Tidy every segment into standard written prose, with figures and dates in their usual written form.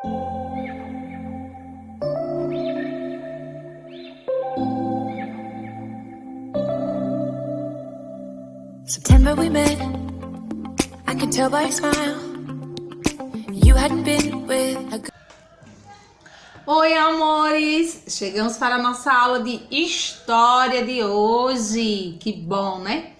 September we met, I could tell by your smile, you hadn't been with a good... Oi, amores! Chegamos para a nossa aula de história de hoje. Que bom, né?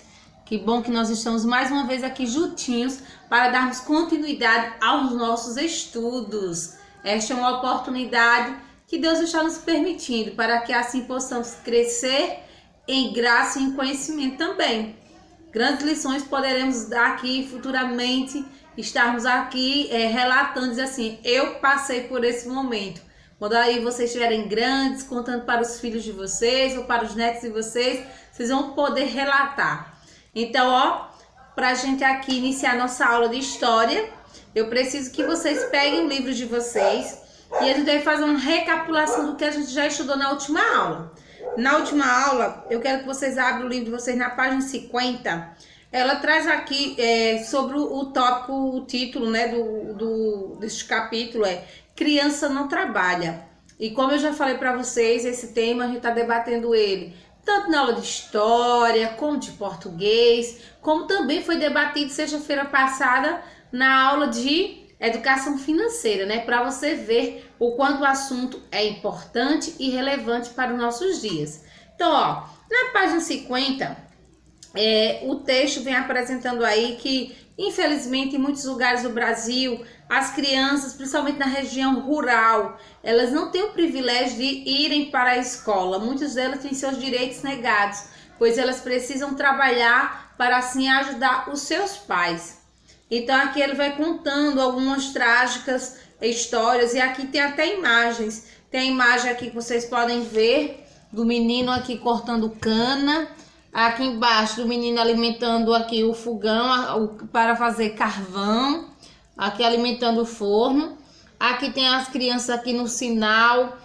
Que bom que nós estamos mais uma vez aqui juntinhos para darmos continuidade aos nossos estudos. Esta é uma oportunidade que Deus está nos permitindo para que assim possamos crescer em graça e em conhecimento também. Grandes lições poderemos dar aqui futuramente, estarmos aqui relatando, dizer assim, eu passei por esse momento. Quando aí vocês estiverem grandes, contando para os filhos de vocês ou para os netos de vocês, vocês vão poder relatar. Então, ó, para a gente aqui iniciar nossa aula de história, eu preciso que vocês peguem o livro de vocês e a gente vai fazer uma recapitulação do que a gente já estudou na última aula. Na última aula, eu quero que vocês abram o livro de vocês na página 50. Ela traz aqui sobre o tópico, o título, né, deste capítulo é Criança não trabalha. E como eu já falei para vocês, esse tema a gente está debatendo ele tanto na aula de história, como de português, como também foi debatido sexta-feira passada na aula de educação financeira, né? Para você ver o quanto o assunto é importante e relevante para os nossos dias. Então, ó, na página 50, o texto vem apresentando aí que, infelizmente, em muitos lugares do Brasil, as crianças, principalmente na região rural, elas não têm o privilégio de irem para a escola. Muitas delas têm seus direitos negados, pois elas precisam trabalhar para assim ajudar os seus pais. Então aqui ele vai contando algumas trágicas histórias e aqui tem até imagens. Tem a imagem aqui que vocês podem ver do menino aqui cortando cana. Aqui embaixo do menino alimentando aqui o fogão para fazer carvão. Aqui alimentando o forno. Aqui tem as crianças aqui no sinal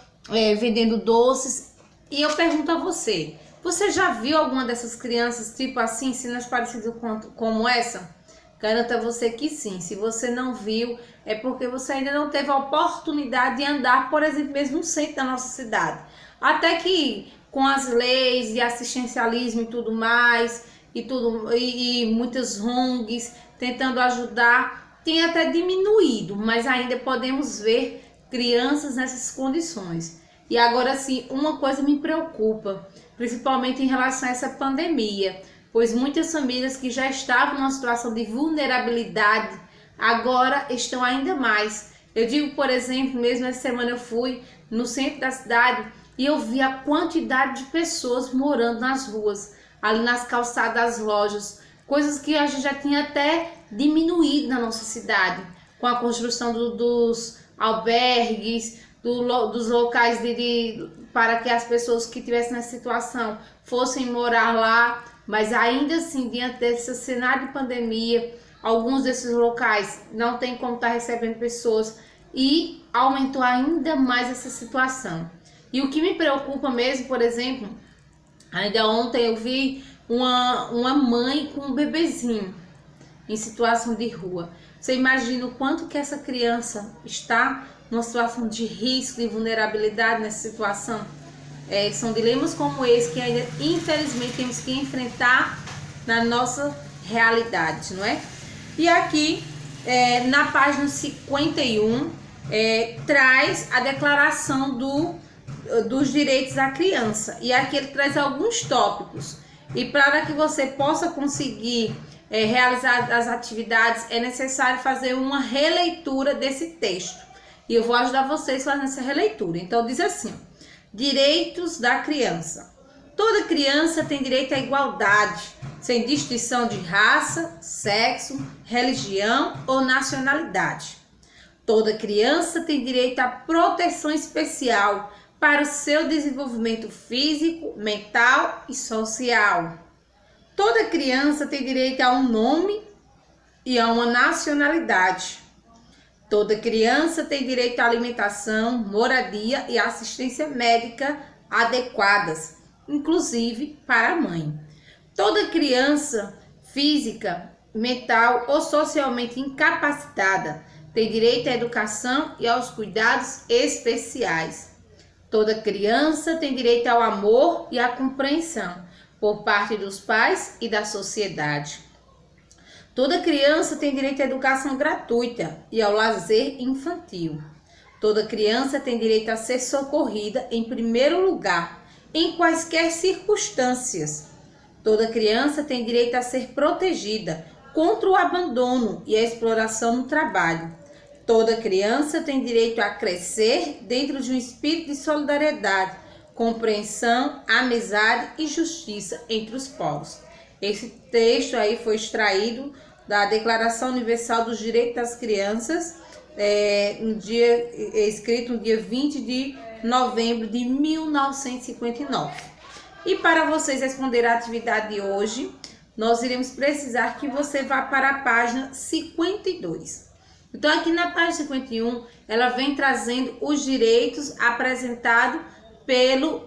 vendendo doces. E eu pergunto a você, você já viu alguma dessas crianças tipo assim, cenas parecidas como essa? Garanto a você que sim. Se você não viu, é porque você ainda não teve a oportunidade de andar, por exemplo, mesmo no centro da nossa cidade. Até que com as leis de assistencialismo e tudo mais, e muitas ONGs tentando ajudar, tem até diminuído, mas ainda podemos ver crianças nessas condições. E agora sim, uma coisa me preocupa, principalmente em relação a essa pandemia, pois muitas famílias que já estavam numa situação de vulnerabilidade, agora estão ainda mais. Eu digo, por exemplo, mesmo essa semana eu fui no centro da cidade e eu vi a quantidade de pessoas morando nas ruas, ali nas calçadas das lojas, coisas que a gente já tinha até diminuído na nossa cidade, com a construção dos albergues, dos locais para que as pessoas que estivessem nessa situação fossem morar lá. Mas ainda assim, diante desse cenário de pandemia, alguns desses locais não tem como estar recebendo pessoas e aumentou ainda mais essa situação. E o que me preocupa mesmo, por exemplo, ainda ontem eu vi uma mãe com um bebezinho em situação de rua. Você imagina o quanto que essa criança está numa situação de risco, de vulnerabilidade nessa situação? São dilemas como esse que ainda, infelizmente, temos que enfrentar na nossa realidade, não é? E aqui, na página 51, traz a declaração dos direitos da criança. E aqui ele traz alguns tópicos. E para que você possa conseguir realizar as atividades, é necessário fazer uma releitura desse texto. E eu vou ajudar vocês fazendo essa releitura. Então, diz assim: direitos da criança. Toda criança tem direito à igualdade, sem distinção de raça, sexo, religião ou nacionalidade. Toda criança tem direito à proteção especial para o seu desenvolvimento físico, mental e social. Toda criança tem direito a um nome e a uma nacionalidade. Toda criança tem direito à alimentação, moradia e assistência médica adequadas, inclusive para a mãe. Toda criança física, mental ou socialmente incapacitada tem direito à educação e aos cuidados especiais. Toda criança tem direito ao amor e à compreensão por parte dos pais e da sociedade. Toda criança tem direito à educação gratuita e ao lazer infantil. Toda criança tem direito a ser socorrida em primeiro lugar, em quaisquer circunstâncias. Toda criança tem direito a ser protegida contra o abandono e a exploração no trabalho. Toda criança tem direito a crescer dentro de um espírito de solidariedade, compreensão, amizade e justiça entre os povos. Esse texto aí foi extraído da Declaração Universal dos Direitos das Crianças, escrito no dia 20 de novembro de 1959. E para vocês responderem a atividade de hoje, nós iremos precisar que você vá para a página 52. Então, aqui na página 51, ela vem trazendo os direitos apresentados pela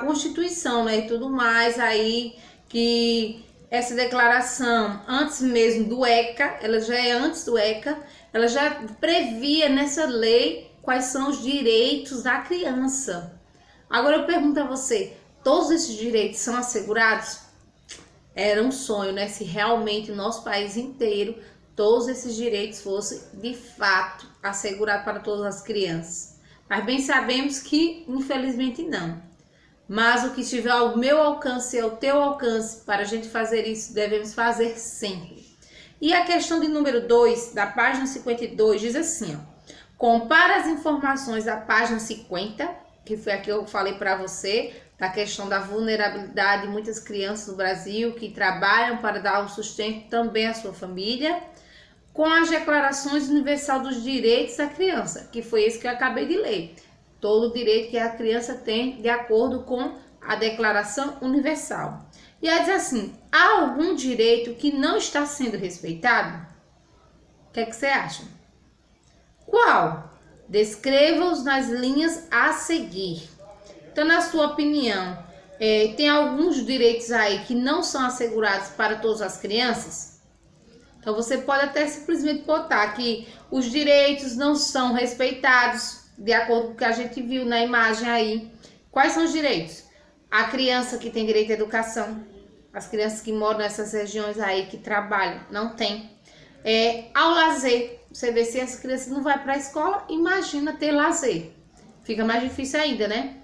Constituição, né? E tudo mais aí, que essa declaração, antes mesmo do ECA, ela já é antes do ECA, ela já previa nessa lei quais são os direitos da criança. Agora eu pergunto a você, todos esses direitos são assegurados? Era um sonho, né? Se realmente o nosso país inteiro, todos esses direitos fossem de fato assegurados para todas as crianças. Mas bem sabemos que infelizmente não. Mas o que estiver ao meu alcance e ao teu alcance para a gente fazer isso, devemos fazer sempre. E a questão de número 2, da página 52, diz assim, ó: compara as informações da página 50, que foi a que eu falei para você, da questão da vulnerabilidade de muitas crianças no Brasil que trabalham para dar o sustento também à sua família, com as declarações universal dos direitos da criança, que foi esse que eu acabei de ler. Todo o direito que a criança tem de acordo com a Declaração Universal. E ela diz assim, há algum direito que não está sendo respeitado? O que é que você acha? Qual? Descreva-os nas linhas a seguir. Então, na sua opinião, tem alguns direitos aí que não são assegurados para todas as crianças? Então, você pode até simplesmente botar que os direitos não são respeitados, de acordo com o que a gente viu na imagem aí. Quais são os direitos? A criança que tem direito à educação, as crianças que moram nessas regiões aí, que trabalham, não tem. Ao lazer, você vê, se as crianças não vão para a escola, imagina ter lazer. Fica mais difícil ainda, né?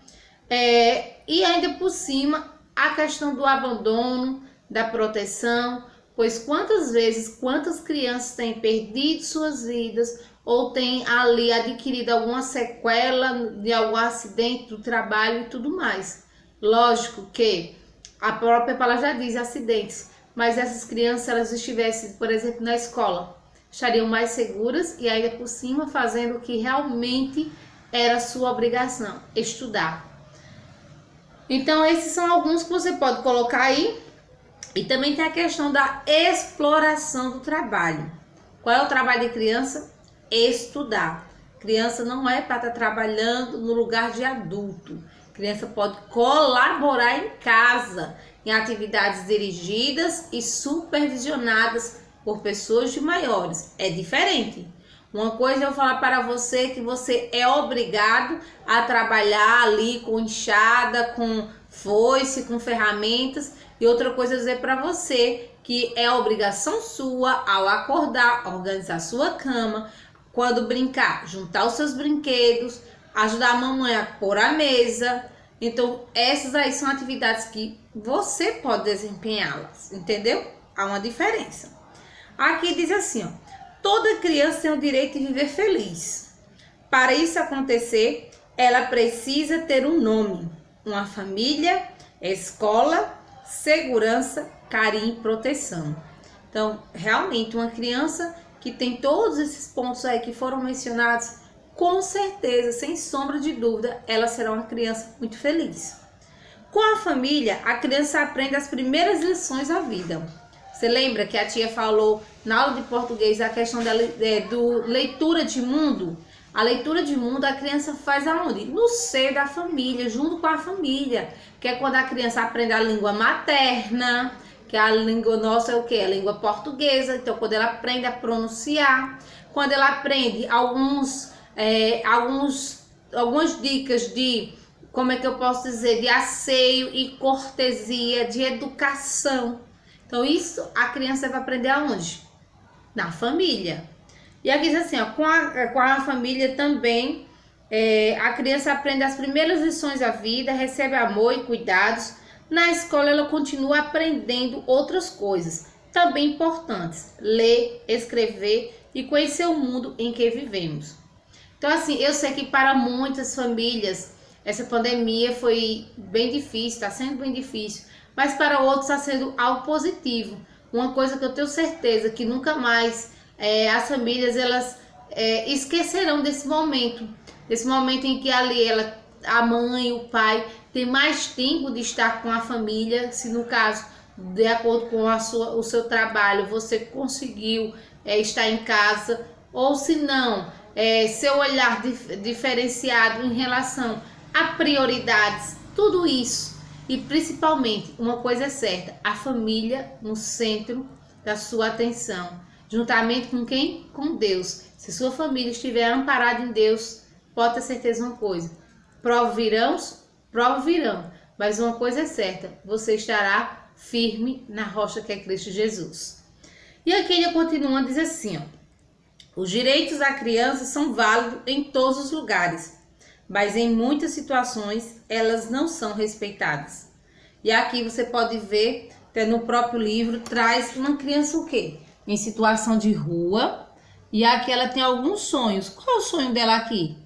E ainda por cima, a questão do abandono, da proteção, pois quantas crianças têm perdido suas vidas ou têm ali adquirido alguma sequela de algum acidente do trabalho e tudo mais. Lógico que a própria palavra já diz acidentes, mas essas crianças, se elas estivessem, por exemplo, na escola, estariam mais seguras e ainda por cima fazendo o que realmente era sua obrigação, estudar. Então, esses são alguns que você pode colocar aí. E também tem a questão da exploração do trabalho. Qual é o trabalho de criança? Estudar. Criança não é para estar trabalhando no lugar de adulto. Criança pode colaborar em casa, em atividades dirigidas e supervisionadas por pessoas de maiores. É diferente. Uma coisa é eu falar para você que você é obrigado a trabalhar ali com enxada, com foice, com ferramentas. E outra coisa é dizer para você que é obrigação sua, ao acordar, organizar sua cama, quando brincar, juntar os seus brinquedos, ajudar a mamãe a pôr a mesa. Então, essas aí são atividades que você pode desempenhá-las, entendeu? Há uma diferença. Aqui diz assim, ó: toda criança tem o direito de viver feliz. Para isso acontecer, ela precisa ter um nome, uma família, escola, segurança, carinho e proteção. Então, realmente, uma criança que tem todos esses pontos aí que foram mencionados, com certeza, sem sombra de dúvida, ela será uma criança muito feliz. Com a família, a criança aprende as primeiras lições da vida. Você lembra que a tia falou na aula de português a questão do leitura de mundo? A leitura de mundo a criança faz aonde? No seio da família, junto com a família. Que é quando a criança aprende a língua materna, que a língua nossa é o quê? A língua portuguesa. Então, quando ela aprende a pronunciar. quando ela aprende algumas dicas de, como é que eu posso dizer, de asseio e cortesia, de educação. Então isso a criança vai aprender aonde? Na família. E aqui diz assim, ó, com a família também, a criança aprende as primeiras lições da vida, recebe amor e cuidados. Na escola ela continua aprendendo outras coisas, também importantes, ler, escrever e conhecer o mundo em que vivemos. Então assim, eu sei que para muitas famílias essa pandemia foi bem difícil, está sendo bem difícil, mas para outros está sendo algo positivo. Uma coisa que eu tenho certeza que nunca mais as famílias elas esquecerão desse momento em que ali a mãe, o pai tem mais tempo de estar com a família, se no caso, de acordo com o seu trabalho, você conseguiu estar em casa, ou se não, seu olhar diferenciado em relação a prioridades, tudo isso. E principalmente, uma coisa é certa, a família no centro da sua atenção, juntamente com quem? Com Deus. Se sua família estiver amparada em Deus, pode ter certeza de uma coisa, provas virão, mas uma coisa é certa, você estará firme na rocha que é Cristo Jesus. E aqui ele continua, diz assim, ó, os direitos da criança são válidos em todos os lugares, mas em muitas situações elas não são respeitadas. E aqui você pode ver, até no próprio livro, traz uma criança o quê? Em situação de rua, e aqui ela tem alguns sonhos. Qual é o sonho dela aqui?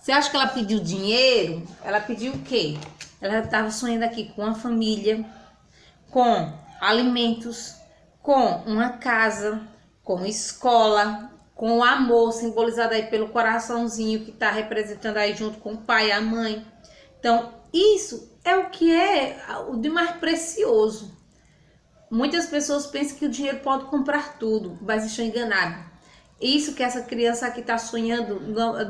Você acha que ela pediu dinheiro? Ela pediu o quê? Ela estava sonhando aqui com a família, com alimentos, com uma casa, com escola, com o amor simbolizado aí pelo coraçãozinho que está representando aí junto com o pai e a mãe. Então, isso é o que é o de mais precioso. Muitas pessoas pensam que o dinheiro pode comprar tudo, mas estão enganados. Isso que essa criança aqui está sonhando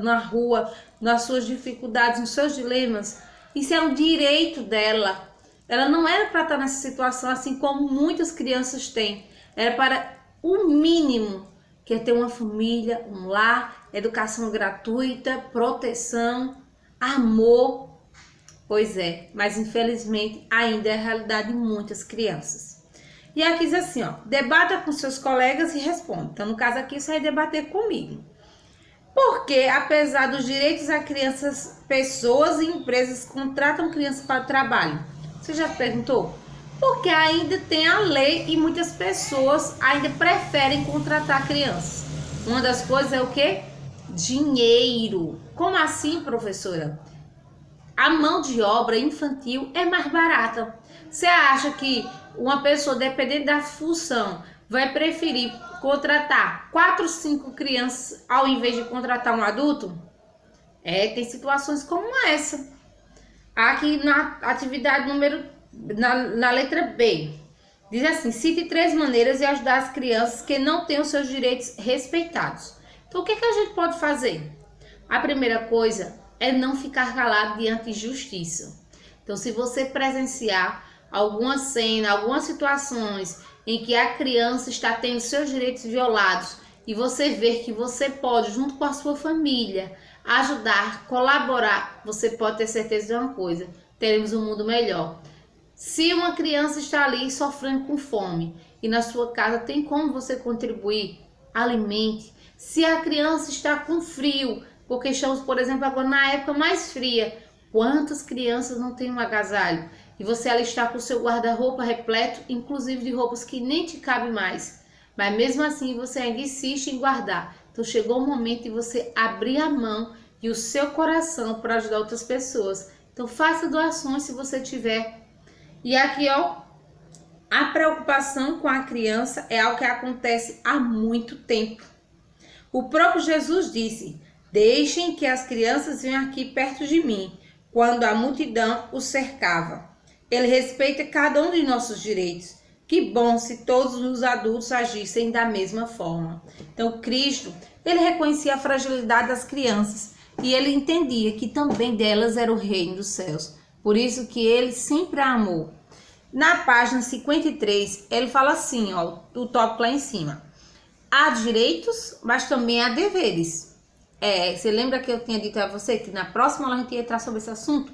na rua, nas suas dificuldades, nos seus dilemas, isso é um direito dela. Ela não era para estar nessa situação assim como muitas crianças têm. Era para o mínimo, que é ter uma família, um lar, educação gratuita, proteção, amor. Pois é, mas infelizmente ainda é a realidade de muitas crianças. E aqui diz assim, ó, debata com seus colegas e responda. Então, no caso aqui, você vai debater comigo. Porque, apesar dos direitos a crianças, pessoas e empresas contratam crianças para o trabalho. Você já perguntou? Porque ainda tem a lei e muitas pessoas ainda preferem contratar crianças. Uma das coisas é o quê? Dinheiro. Como assim, professora? A mão de obra infantil é mais barata. Você acha que uma pessoa, dependendo da função, vai preferir contratar 4, 5 crianças ao invés de contratar um adulto? Tem situações como essa. Aqui na atividade na letra B, diz assim, cite 3 maneiras de ajudar as crianças que não têm os seus direitos respeitados. Então, o que a gente pode fazer? A primeira coisa é não ficar calado diante de justiça. Então, se você presenciar alguma cena, algumas situações em que a criança está tendo seus direitos violados e você ver que você pode, junto com a sua família, ajudar, colaborar, você pode ter certeza de uma coisa, teremos um mundo melhor. Se uma criança está ali sofrendo com fome e na sua casa tem como você contribuir, alimente. Se a criança está com frio, porque estamos, por exemplo, agora na época mais fria, quantas crianças não têm um agasalho? E você ali está com o seu guarda-roupa repleto, inclusive de roupas que nem te cabem mais. Mas mesmo assim você ainda insiste em guardar. Então chegou o momento de você abrir a mão e o seu coração para ajudar outras pessoas. Então faça doações se você tiver. E aqui, ó, a preocupação com a criança é algo que acontece há muito tempo. O próprio Jesus disse, deixem que as crianças venham aqui perto de mim, quando a multidão os cercava. Ele respeita cada um de nossos direitos. Que bom se todos os adultos agissem da mesma forma. Então, Cristo, ele reconhecia a fragilidade das crianças e ele entendia que também delas era o reino dos céus. Por isso que ele sempre a amou. Na página 53, ele fala assim, ó, o tópico lá em cima. há direitos, mas também há deveres. Você lembra que eu tinha dito a você que na próxima aula a gente ia entrar sobre esse assunto?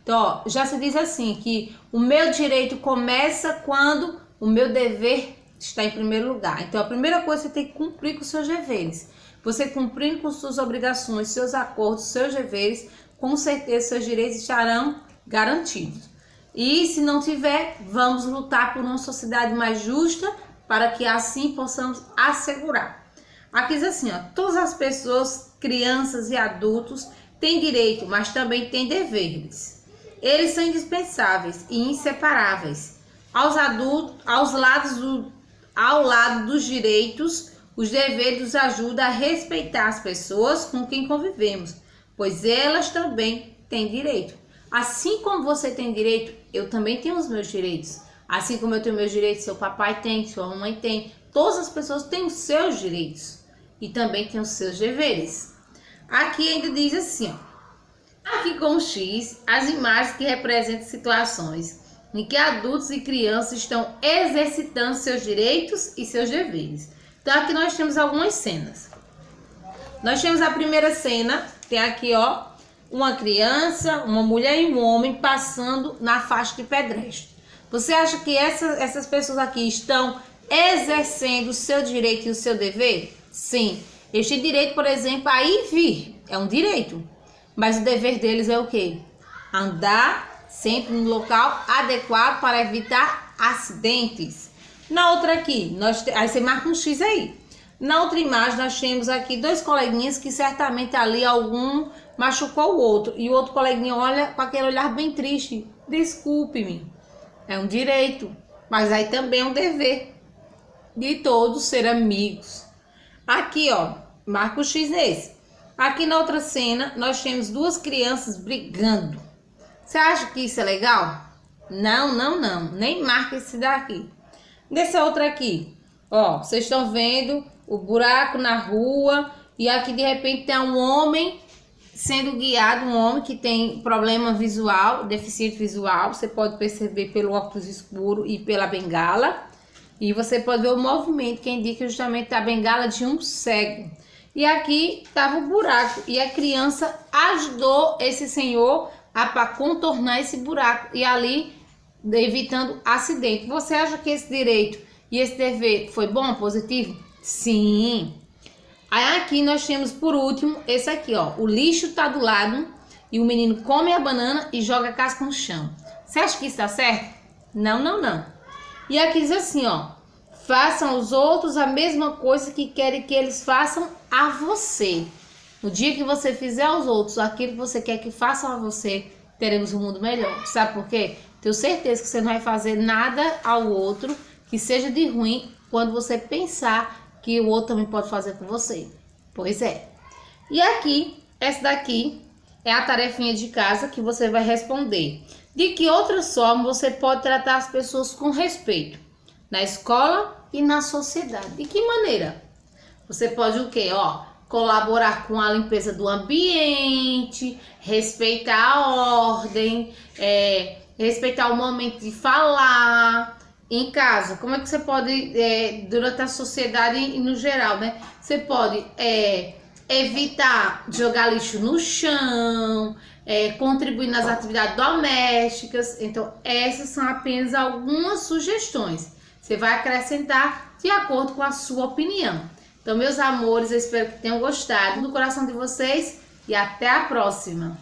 Então, ó, já se diz assim, que o meu direito começa quando o meu dever está em primeiro lugar. Então, a primeira coisa, você tem que cumprir com os seus deveres. Você cumprindo com suas obrigações, seus acordos, seus deveres, com certeza seus direitos estarão garantidos. E se não tiver, vamos lutar por uma sociedade mais justa, para que assim possamos assegurar. Aqui diz assim, ó, todas as pessoas, crianças e adultos têm direito, mas também têm deveres. Eles são indispensáveis e inseparáveis. Ao lado dos direitos, os deveres nos ajudam a respeitar as pessoas com quem convivemos, pois elas também têm direito. Assim como você tem direito, eu também tenho os meus direitos. Assim como eu tenho meus direitos, seu papai tem, sua mamãe tem. Todas as pessoas têm os seus direitos e também têm os seus deveres. Aqui ainda diz assim, ó. Aqui com o X, as imagens que representam situações em que adultos e crianças estão exercitando seus direitos e seus deveres. Então aqui nós temos algumas cenas. Nós temos a primeira cena, tem aqui, ó, uma criança, uma mulher e um homem passando na faixa de pedestre. Você acha que essas pessoas aqui estão exercendo o seu direito e o seu dever? Sim. Eles têm direito, por exemplo, a ir e vir. É um direito. Mas o dever deles é o quê? Andar sempre no local adequado para evitar acidentes. Na outra aqui, aí você marca um X aí. Na outra imagem, nós temos aqui dois coleguinhas que certamente ali algum machucou o outro. E o outro coleguinha olha com aquele olhar bem triste. Desculpe-me. É um direito, mas aí também é um dever de todos ser amigos. Aqui, ó, marca o X nesse. Aqui na outra cena, nós temos duas crianças brigando. Você acha que isso é legal? Não, não, não. Nem marca esse daqui. Nessa outra aqui, ó, vocês estão vendo o buraco na rua e aqui de repente tem um homem sendo guiado, um homem que tem problema visual, deficiente visual. Você pode perceber pelo óculos escuro e pela bengala. E você pode ver o movimento que indica justamente a bengala de um cego. E aqui estava o buraco e a criança ajudou esse senhor a contornar esse buraco e ali evitando acidente. Você acha que esse direito e esse dever foi bom, positivo? Sim. Aí aqui nós temos por último esse aqui, ó. O lixo tá do lado e o menino come a banana e joga a casca no chão. Você acha que isso tá certo? Não, não, não. E aqui diz assim, ó. Façam aos outros a mesma coisa que querem que eles façam a você. No dia que você fizer aos outros aquilo que você quer que façam a você, teremos um mundo melhor. Sabe por quê? Tenho certeza que você não vai fazer nada ao outro que seja de ruim quando você pensar que o outro também pode fazer com você. Pois é. E aqui, essa daqui é a tarefinha de casa que você vai responder. De que outra forma você pode tratar as pessoas com respeito? Na escola e na sociedade. De que maneira? Você pode o quê? Ó, colaborar com a limpeza do ambiente, respeitar a ordem, respeitar o momento de falar. Em casa, como é que você pode, durante a sociedade e no geral, né? Você pode evitar jogar lixo no chão, contribuir nas atividades domésticas. Então, essas são apenas algumas sugestões. Você vai acrescentar de acordo com a sua opinião. Então, meus amores, eu espero que tenham gostado do coração de vocês e até a próxima!